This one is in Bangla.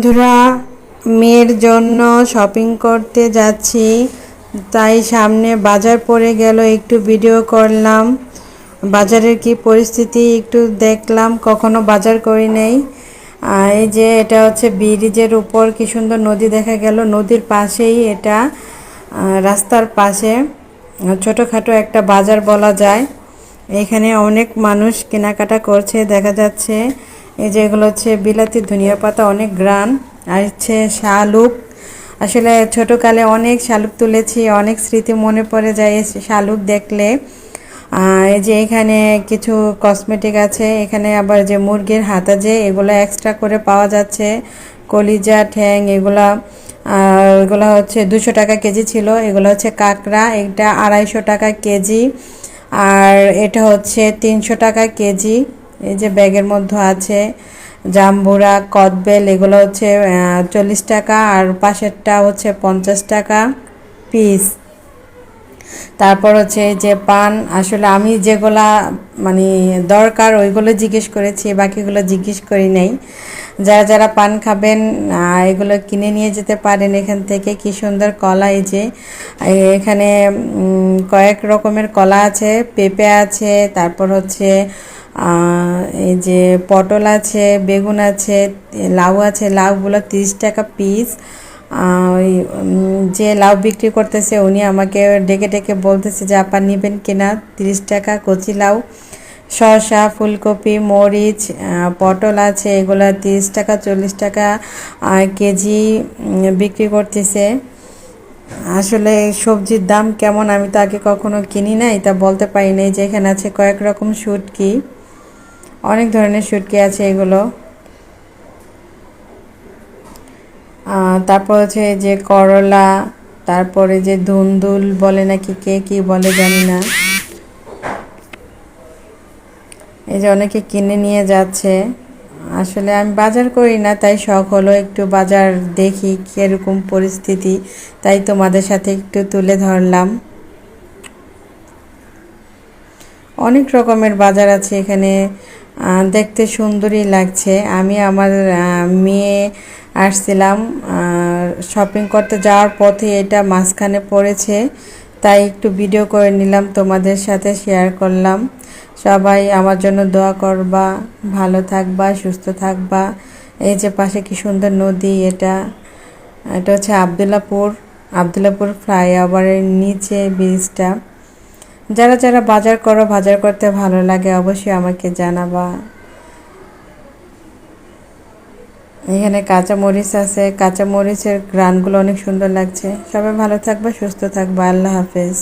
বন্ধুরা, মেয়ের জন্য শপিং করতে যাচ্ছি, তাই সামনে বাজার পড়ে গেল, একটু ভিডিও করলাম। বাজারের কি পরিস্থিতি একটু দেখলাম, কখনো বাজার করি নাই। এই যে এটা হচ্ছে ব্রিজের উপর কি সুন্দর নদী দেখা গেল, নদীর পাশেই এটা, রাস্তার পাশে ছোটোখাটো একটা বাজার বলা যায়। এখানে অনেক মানুষ কেনাকাটা করছে দেখা যাচ্ছে। এই যে এগুলো হচ্ছে বিলাতি ধনিয়া পাতা, অনেক গ্রান, আর হচ্ছে শালুক। আসলে ছোটোকালে অনেক শালুক তুলেছি, অনেক স্মৃতি মনে পড়ে যায় শালুক দেখলে। এই যে এখানে কিছু কসমেটিক আছে, এখানে আবার যে মুরগির হাতা যে এগুলো এক্সট্রা করে পাওয়া যাচ্ছে, কলিজা ঠ্যাং এগুলা। এগুলো হচ্ছে 200 টাকা কেজি ছিল। এগুলো হচ্ছে কাঁকড়া, এটা 250 টাকা কেজি, আর এটা হচ্ছে 300 টাকা কেজি। এই যে ব্যাগের মধ্যে আছে জাম্বুরা, কদবেল, এগুলো হচ্ছে 40 টাকা, আর পাশেরটা হচ্ছে 50 টাকা পিস। তারপর হচ্ছে যে পান, আসলে আমি যেগুলা মানে দরকার ওইগুলো জিজ্ঞেস করেছি, বাকিগুলো জিজ্ঞেস করি নাই। যারা যারা পান খাবেন এগুলো কিনে নিয়ে যেতে পারেন এখান থেকে। কি সুন্দর কলা, এই যে এখানে কয়েক রকমের কলা আছে, পেঁপে আছে, তারপর হচ্ছে এই যে পটল আছে, বেগুন আছে, লাউ আছে। লাউগুলো 30 টাকা পিস। ওই যে লাউ বিক্রি করতেছে উনি আমাকে ডেকে ডেকে বলতেছে যে আপা নেবেন কিনা, 30 টাকা কচি লাউ। শসা, ফুলকপি, মরিচ, পটল আছে, এগুলো 30 টাকা 40 টাকা কেজি বিক্রি করতেছে। আসলে সবজির দাম কেমন আমি তো আগে কখনো কিনি নাই, তা বলতে পারি নাই। যে এখানে আছে কয়েক রকম শুটকি, অনেক ধরনের শুটকি আছে এগুলো। তারপর হচ্ছে যে করলা, তারপরে যে ধুন্দুল বলে নাকি, কে কি বলে জানি না। এই যে অনেকে কিনে নিয়ে যাচ্ছে। আসলে আমি বাজার করি না, তাই শখ হলো একটু বাজার দেখি কীরকম পরিস্থিতি, তাই তোমাদের সাথে একটু তুলে ধরলাম। অনেক রকমের বাজার আছে এখানে, দেখতে সুন্দরই লাগছে। আমি আমার মেয়ে আসছিলাম শপিং করতে, যাওয়ার পথে এটা মাঝখানে পড়েছে, তাই একটু ভিডিও করে নিলাম, তোমাদের সাথে শেয়ার করলাম। সবাই আমার জন্য দোয়া করবা, ভালো থাকবা, সুস্থ থাকবা। এই যে পাশে কি সুন্দর নদী, এটা এটা হচ্ছে আবদুল্লাপুর ফ্লাইওভারের নিচে ব্রিজটা। যারা যারা বাজার করো, বাজার করতে ভালো লাগে, অবশ্যই আমাকে জানাবা। এখানে কাঁচামরিচ আছে, কাঁচামরিচের গ্রানগুলো অনেক সুন্দর লাগছে। সবাই ভালো থাকবা, সুস্থ থাকবা। আল্লাহ হাফেজ।